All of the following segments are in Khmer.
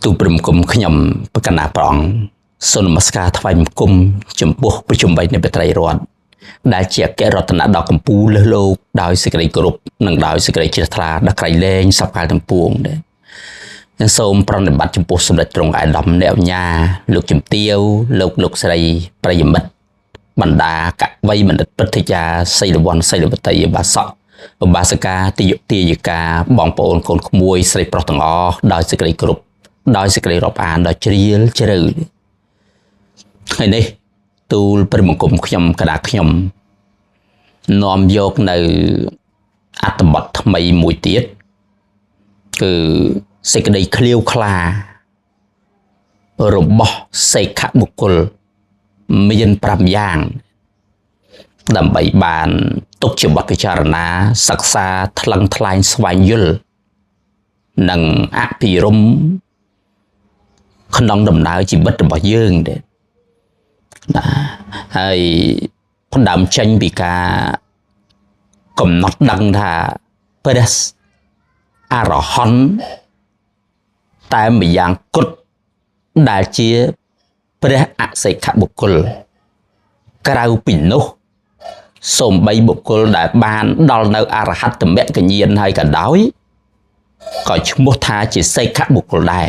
ទូព្រមគុំខ្ញុំប្រកណាប្រងសូមនមស្ការថ្វាយបង្គំចំពោះប្រជុំបីនៃបត្រីរដ្ឋដែលជាអគ្គរតនៈដ៏កម្ពូលលើសលោកដោយសេចក្តីគោរពនិងដោយសេចក្តីជ្រះថ្លាដល់ក្រៃលែងសពកាលទាំងពួងដែរនិងសូមប្រណិប័តចំពោះសម្ដេចទ្រង់អាយដាមអ្នកអញ្ញាលោកជំទាវលោកស្រីប្រិយមិត្តបណ្ដាកវីបណ្ឌិតព្រឹទ្ធាចារ្យសីលវ័នសីលវតីឧបាសកឧបាសិកាទាយុទាយិកាបងប្អូនកូនក្មួយស្រីប្រុសទាំងអស់ដោយសេចក្តីគោរពដោយសេចក្តីរាប់អានដ៏ជ្រាលជ្រៅហើយនេះទូលព្រះបង្គំខ្ញុំកដាខ្ញុំនាំយកនៅអត្ថបទថ្មីមួយទៀតគឺសេចក្តីឃ្លាវខ្លារបស់សេខបុគ្គលមាន5យ៉ាងដើម្បីបានទុកជាបទពិចារណាសិក្សាថ្លឹងថ្លែងស្វែងយល់និងអភិរម្ភក្នុងដំណើរជីវិតរបស់យើងដែរហើយផ្ដើមចេញពីការកំណត់ដឹងថាព្រះអរហន្តតែម្យ៉ាងគត់ដែលជាព្រះអសិខបុគ្គលក្រៅពីនោះសូម្បីបុគ្គលដែលបានដល់នៅអរហត្តមគ្គញ្ញាណហើយក៏ដោយក៏ឈ្មោះថាជាសិខបុគ្គលដែរ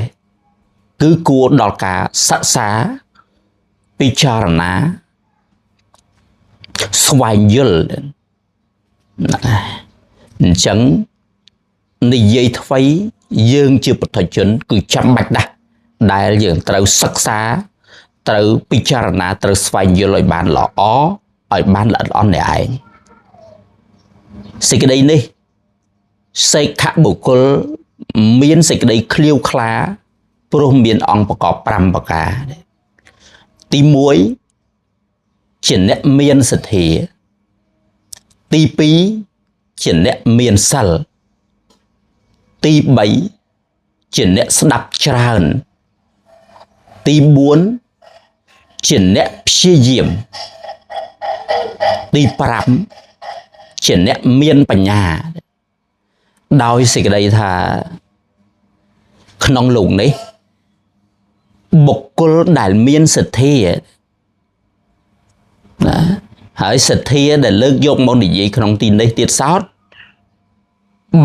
គឺគួរដល់ការសិក្សាពិចារណាស្វែងយល់អញ្ចឹងនិយាយថ្មីយើងជាពុទ្ធជនគឺចាំបាច់ណាស់ដែលយើងត្រូវសិក្សាត្រូវពិចារណាត្រូវស្វែងយល់ឲ្យបានល្អឲ្យបានល្អិតល្អន់នេះឯងសេចក្តីនេះសេខបុគ្គលមានសេចក្តីឃ្លាវខ្លាព្រោះមានអង្គប្រកប5ប្រការទី1ជាអ្នកមានសទ្ធាទី2ជាអ្នកមានសិលទី3ជាអ្នកស្ដាប់ច្រើនទី4ជាអ្នកព្យាយាមទី5ជាអ្នកមានបញ្ញាដោយសេចក្តីថាក្នុងលោកនេះបុគ្គលដែលមានសទ្ធាណាហើយសទ្ធាដែលលើកយកមកនិយាយក្នុងទីនេះទៀតសោត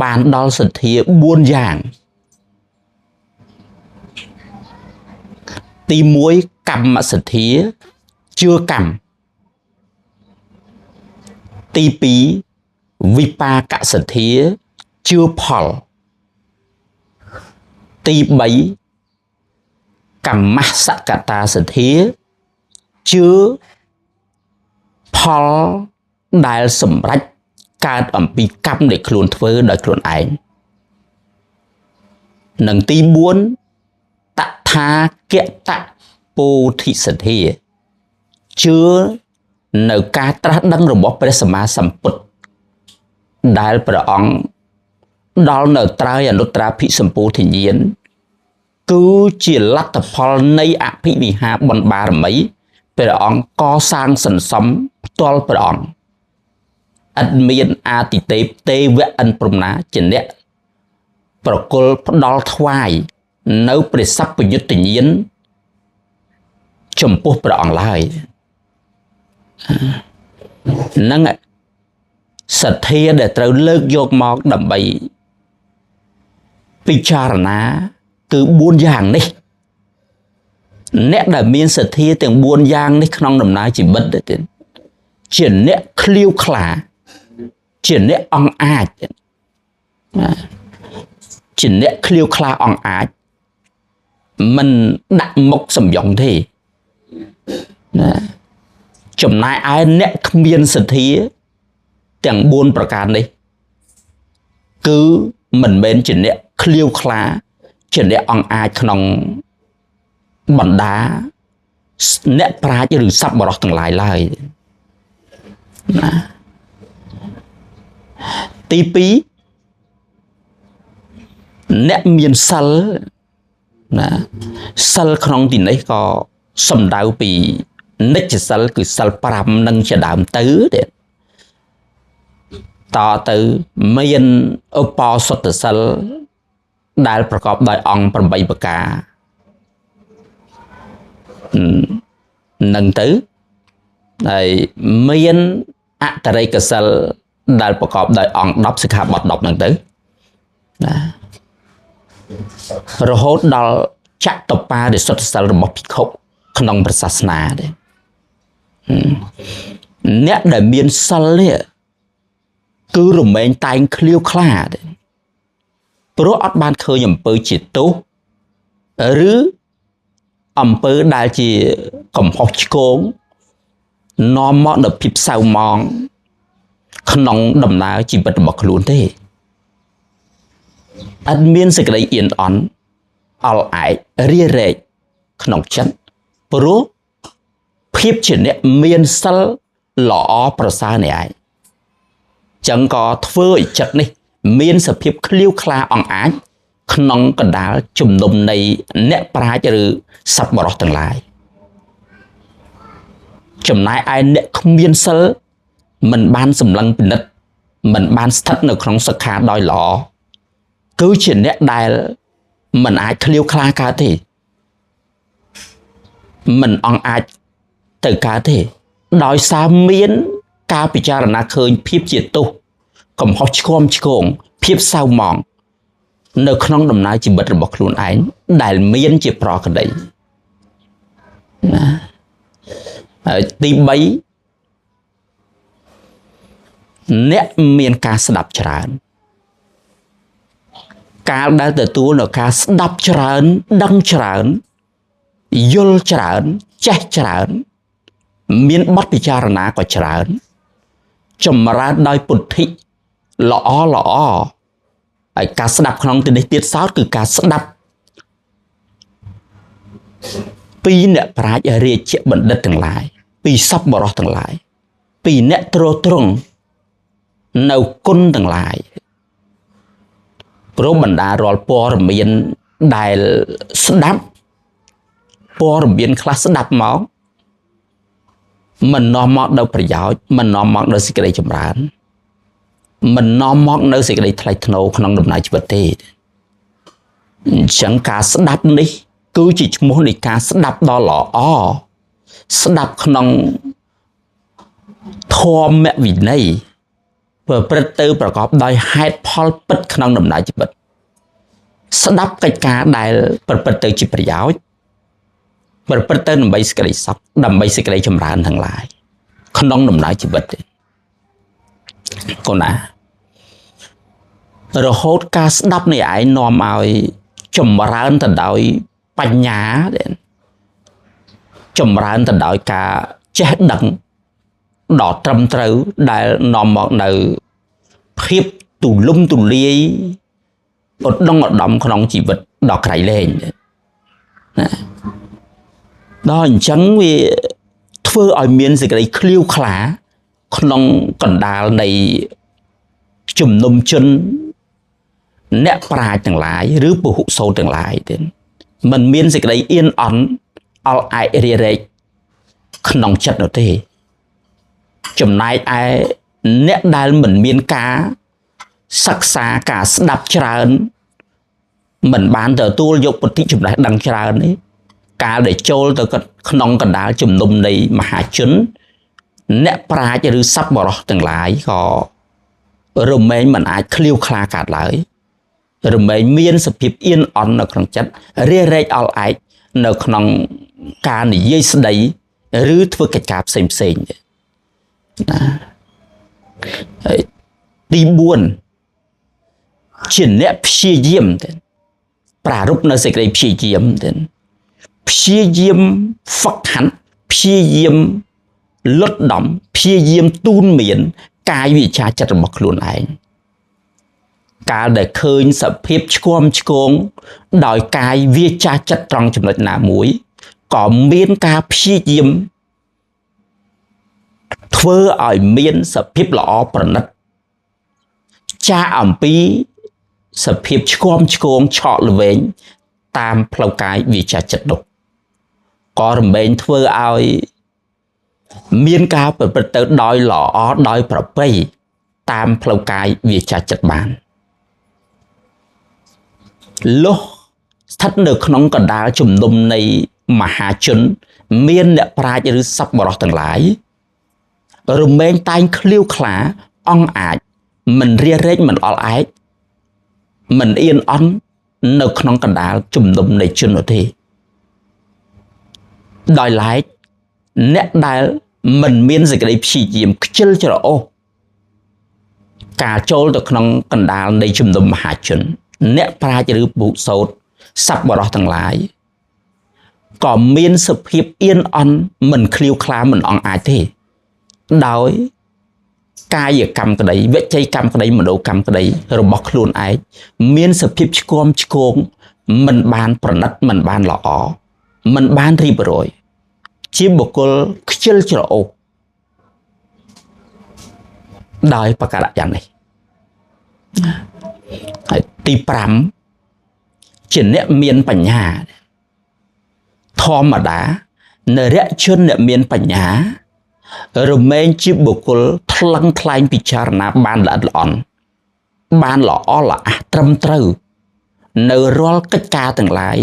បានដល់សទ្ធា4យ៉ាងទី1កម្មសទ្ធាជឿកម្មទី2វិបាកសទ្ធាជឿផលទី3កម្មសកតាសទ្ធាជឿផលដែលសម្រេចកើតអំពីកម្មដែលខ្លួនធ្វើដោយខ្លួនឯងនិងទី4តថាគតពោធិសទ្ធាជឿនៅការត្រាស់ដឹងរបស់ព្រះសម្មាសម្ពុទ្ធដែលព្រះអង្គដល់នៅត្រើយអនុត្រាភិសម្ពោធិញ្ញាណគឺជាលទ្ធផលនៃអភិវិហាបុណ្យបារមីព្រះអង្គកសាងសន្សំផ្ទាល់ព្រះអង្គឥតមានអាទិទេពទេវៈអិនព្រំណាជាអ្នកប្រគល់ផ្ដល់ថ្វាយនៅព្រះសព្វយុត្តញ្ញាណចំពោះព្រះអង្គឡើយនឹងសទ្ធាដែលត្រូវលើកយកមកដើម្បីពិចារណាគឺ4យ៉ាងនេះអ្នកដែលមានសទ្ធាទាំង4យ៉ាងនេះក្នុងដំណើរជីវិតទៅជាអ្នកឃ្លាវខ្លាជាអ្នកអង់អាចជាអ្នកឃ្លាវខ្លាអង់អាចមិនដាក់មុខសំយ៉ុងទេណាចំណែកឯអ្នកគ្មានសទ្ធាទាំង4ប្រការនេះគឺមិនមែនជាអ្នកឃ្លាវខ្លាជាអ្នកអង់អាចក្នុងបណ្ដាអ្នកប្រាជ្ញឬសប្បុរសទាំងឡាយឡើយណាទី2អ្នកមានសិលណាសិលក្នុងទីនេះក៏សំដៅពីនិច្ចសិលគឺសិល5នឹងជាដើមទៅតទៅមានឧបោសថសិលដែលប្រកបដោយអង្គ8ប្រការ nâng tứ này miên ạ tà rây cơ sal đài bộ cọp đài ong đọc sức hạ bọt đọc nâng tứ rồi hốt đào chắc tập ba để xuất sal rồi bọc khúc khăn nông bật sát nà đấy nét đại miên sal lệ cứ rùm mênh tay khliêu khla đấy bố ớt ban khơi nhầm bơ chỉ tốt rứ bơ đại chỉ cầm hộp chôn nó mọn được phép sao mong khăn nông đầm ná chỉ bật bọc luôn thế anh miên sẽ cái yên ổn al ái ria rệ khăn nông chân bố phép chỉ nè miên sal lọ prasa này ai chẳng có thưa chật này miên sẽ phép khliêu khla ong ái khăn nông cần đá chùm nông này nè pra chữ sắp bỏ từng lại chùm này ai nè không miên sal mình ban sầm lăng bình đất mình ban thắtនៅក្នុងសខាដោយល្អគឺជាអ្នកដែលមិនអាចឃ្លាវខ្លាកើតទេមិនអង្អាចទៅកើតទេដោយសារមានការពិចារណាឃើញភាពជាទោសកំហុសឆ្គំឆ្គងភាពសៅហ្មងនៅក្នុងដំណើរជីវិតរបស់ខ្លួនឯងដែលមានជាប្រក្តីណាហើយទី3អ្នកមានការស្ដាប់ច្រើនកាលដែលទទួលនៅការស្ដាប់ច្រើនដឹងច្រើនយល់ច្រើនចេះច្រើនមានបទពិចារណាក៏ច្រើនចម្រើនដោយពុទ្ធិល្អហើយការស្ដាប់ក្នុងទីនេះទៀតសោតគឺការស្ដាប់ពីអ្នកប្រាជ្ញរាជបណ្ឌិតទាំងឡាយពីសប្បុរសទាំងឡាយពីអ្នកទ្រទ្រង់នៅគុណទាំងឡាយព្រមបណ្ដារាល់ព័ត៌មានដែលស្ដាប់ព័ត៌មានខ្លះស្ដាប់មកមិននាំមកនៅប្រយោជន៍មិននាំមកនៅសេចក្តីចម្រើនមិននាំមកនៅសេចក្តីថ្លៃថ្នូរក្នុងដំណើរជីវិតទេអញ្ចឹងការស្ដាប់នេះគឺជាឈ្មោះនៃការស្ដាប់ដ៏ល្អស្ដាប់ក្នុងធម៌វិន័យប្រព្រឹត្តទៅប្រកបដោយហេតុផលពិតក្នុងដំណើរជីវិតស្ដាប់កិច្ចការដែលប្រព្រឹត្តទៅជាប្រយោជន៍ប្រព្រឹត្តទៅដើម្បីសេចក្តីសុខដើម្បីសេចក្តីចម្រើនទាំងឡាយក្នុងដំណើរជីវិតកូនណារហូតការស្ដាប់នេះឯងនាំឲ្យចម្រើនទៅដោយបញ្ញាចម្រើនទៅដោយការចេះដឹងដ៏ត្រឹមត្រូវដែលនាំមកនៅភាពទូលំទូលាយឧត្តមឧត្តមក្នុងជីវិតដ៏ក្រៃលែងណាដល់អញ្ចឹងវាធ្វើឲ្យមានសេចក្តីឃ្លាវខ្លាក្នុងកណ្ដាលនៃជំនុំជនអ្នកប្រាជ្ញទាំងឡាយឬពហុសូរទាំងឡាយទៀតมันមានសេចក្តីអៀនអន់អល់ឯករារែកក្នុងចិត្តនោះទេចំណែកឯអ្នកដែលមិនមានការសិក្សាការស្ដាប់ច្រើនមិនបានទទួលយកពុទ្ធិចំណេះដឹងច្រើននេះកាលដែលចូលទៅក្នុងកណ្ដាលជំនុំនៃមហាជនអ្នកប្រាជ្ញឬសប្បុរសទាំងឡាយក៏រមែងមិនអាចឃ្លាវខ្លាកើតឡើយរមែងមានសភាពអៀនអន់នៅក្នុងចិត្តរារែកអល់ឯកនៅក្នុងការនិយាយស្ដីឬធ្វើកិច្ចការផ្សេងៗណាហើយទី4ជាអ្នកព្យាយាមទៅប្រារព្ធនៅសេចក្តីព្យាយាមទៅព្យាយាមហ្វឹកហាត់ព្យាយាមលត់ដំព្យាយាមទូនមានកាយវិជាចិត្តរបស់ខ្លួនឯងកាលដែលឃើញសភាពឆ្គាំឆ្គងដោយកាយវាចាចិត្តត្រង់ចំណុចណាមួយក៏មានការព្យាយាមធ្វើឲ្យមានសភាពល្អប្រណិតចាអំពីសភាពឆ្គាំឆ្គងឆក់ល្វែងតាមផ្លូវកាយវាចាចិត្តនោះក៏រំលែងធ្វើឲ្យមានការប្រព្រឹត្តទៅដោយល្អដោយប្រពៃតាមផ្លូវកាយវាចាចិត្តបានលុះស្ថិតនៅក្នុងកណ្ដាលជំនុំនៃមហាជន មានអ្នកប្រាជ្ញឬសប្បុរសទាំងឡាយរមែងតែងឃ្លាវខ្លាអង់អាចមិនរារែកមិនអល់ឯកមិនអៀនអន់នៅក្នុងកណ្ដាលជំនុំនៃជននោះទេដោយឡែកអ្នកដែលមិនមានសេចក្តីព្យាយាមខ្ជិលច្រអូសការចូលទៅក្នុងកណ្ដាលនៃជំនុំមហាជនអ្នកប្រាជ្ញឬពុសោតសប្បុរសទាំងឡាយក៏មានសភាពអៀនអន់មិនឃ្លាវខ្លាមិនអង់អាចទេដោយកាយកម្មក្តីវិច័យកម្មក្តីមនោកម្មក្តីរបស់ខ្លួនឯងមានសភាពឆ្គាំឆ្គងមិនបានប្រណិតមិនបានល្អមិនបានរៀបរយជាបុគ្គលខ្ជិលច្រអូសដោយប្រការយ៉ាងនេះហើយទី5ជាអ្នកមានបញ្ញាធម្មតានរជនអ្នកមានបញ្ញារមែងជាបុគ្គលថ្លឹងថ្លែងពិចារណាបានល្អិតល្អន់បានល្អល្អះត្រឹមត្រូវនៅរាល់កិច្ចការទាំងឡាយ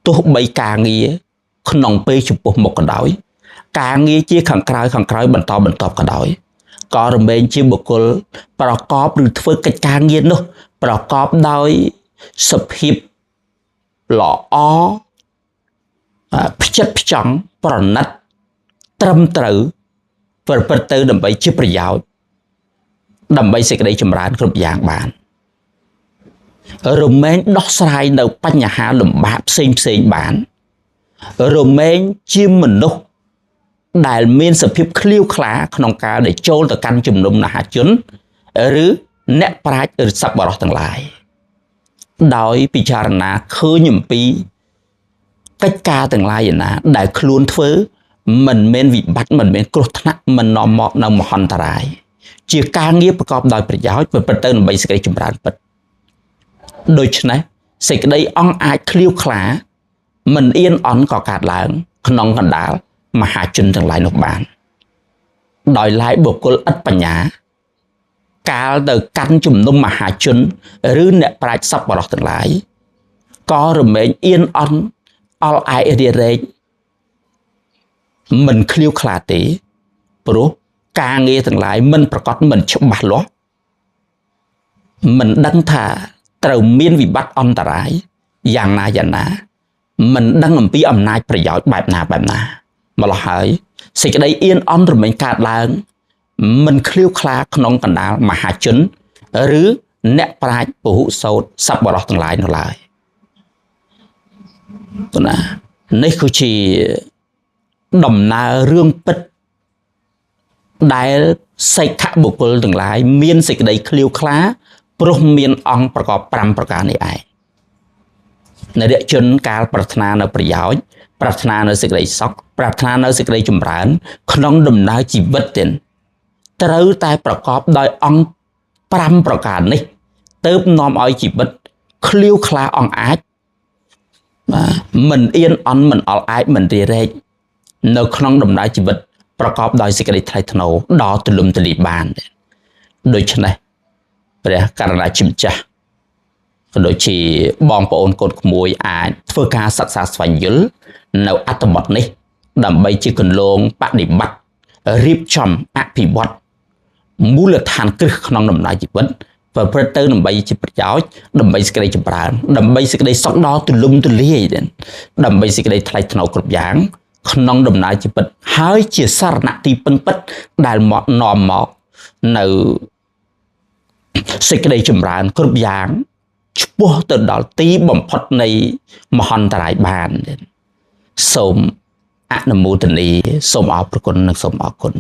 ទោះបីការងារក្នុងពេលចំពោះមុខក៏ដោយការងារជាខាងក្រៅបន្តក៏ដោយក៏រមែងជាបុគ្គលប្រកបឬធ្វើកិច្ចការងារនោះប្រកបដោយសភាពល្អផ្ចិតផ្ចង់ប្រណិតត្រឹមត្រូវប្រព្រឹត្តទៅដើម្បីជាប្រយោជន៍ដើម្បីសេចក្តីចម្រើនគ្រប់យ៉ាងបានរមែងដោះស្រាយនៅបញ្ហាលំបាកផ្សេងបានរមែងជាមនុស្សដែលមានសភាពឃ្លាវខ្លាក្នុងការដែលចូលទៅកាន់ជំនុំមហាជនឬអ្នកប្រាជ្ញឬសប្បុរសទាំងឡាយដោយពិចារណាឃើញអំពីកិច្ចការទាំងឡាយឯណាដែលខ្លួនធ្វើមិនមែនវិបត្តិមិនមែនគ្រោះថ្នាក់មិននាំមកនៅមហន្តរាយជាការងារប្រកបដោយប្រយោជន៍ប្រព្រឹត្តទៅដើម្បីសេចក្តីចម្រើនពិតដូច្នេះសេចក្តីអង់អាចឃ្លាវខ្លាមិនអៀនអន់ក៏កើតឡើងក្នុងកណ្ដាលមហាជនទាំងឡាយនោះបានដោយឡែកបុគ្គលឥតបញ្ញាកាលទៅកាន់ជំនុំមហាជនឬអ្នកប្រាជ្ញសប្បុរសទាំងឡាយក៏រមែងអៀនអន់អល់ឯករារែកមិនឃ្លាវខ្លាទេព្រោះការងារទាំងឡាយមិនប្រកបមិនច្បាស់លាស់មិនដឹងថាត្រូវមានវិបត្តិអន្តរាយយ៉ាងណាមិនដឹងអំពីអំណាចប្រយោជន៍បែបណាម្ល៉េះហើយសេចក្តីអៀនអន់រមែងកើតឡើងមិនឃ្លាវខ្លាក្នុងកណ្ដាលមហាជនឬអ្នកប្រាជ្ញពហុសោតសប្បុរសទាំងឡាយនោះឡើយណានេះគឺជាដំណើររឿងពិតដែលសិក្ខបុគ្គលទាំងឡាយមានសេចក្តីឃ្លាវខ្លាព្រោះមានអង្គប្រកប5ប្រការនេះឯងនរជនកាលប្រាថ្នានៅប្រយោជន៍ប្រាថ្នានៅសេចក្តីសុខប្រាថ្នានៅសេចក្តីចម្រើនក្នុងដំណើរជីវិតទៀតត្រូវតែប្រកបដោយអង្គ5ប្រការនេះទើបនាំឲ្យជីវិតឃ្លាវខ្លាអង្អាចមិនអៀនអន់មិនអល់ឯកមិនរារែកនៅក្នុងដំណើរជីវិតប្រកបដោយសេចក្តីថ្លៃថ្នូរដ៏ទូលំទូលាយបានដូច្នេះព្រះករុណាជាម្ចាស់ក៏ដូចជាបងប្អូនកូនក្មួយអាចធ្វើការសិក្សាស្វែងយល់នៅអត្ថបទនេះដើម្បីជាគន្លងបដិបត្តិរៀបចំអភិវឌ្ឍមូលដ្ឋានគ្រឹះក្នុងដំណើរជីវិតប្រព្រឹត្តទៅដើម្បីជាប្រយោជន៍ដើម្បីសេចក្តីចម្រើនដើម្បីសេចក្តីសុខដ៏ទូលំទូលាយដើម្បីសេចក្តីថ្លៃថ្នូរគ្រប់យ៉ាងក្នុងដំណើរជីវិតហើយជាសារណទីពឹងពិតដែលមកនាំមកនៅសេចក្តីចម្រើនគ្រប់យ៉ាងឆ្ពោះទៅដល់ទីបំផុតនៃមហន្តរាយបានសូមអនុមោទនាសូមអរព្រគុណនិងសូមអរគុណ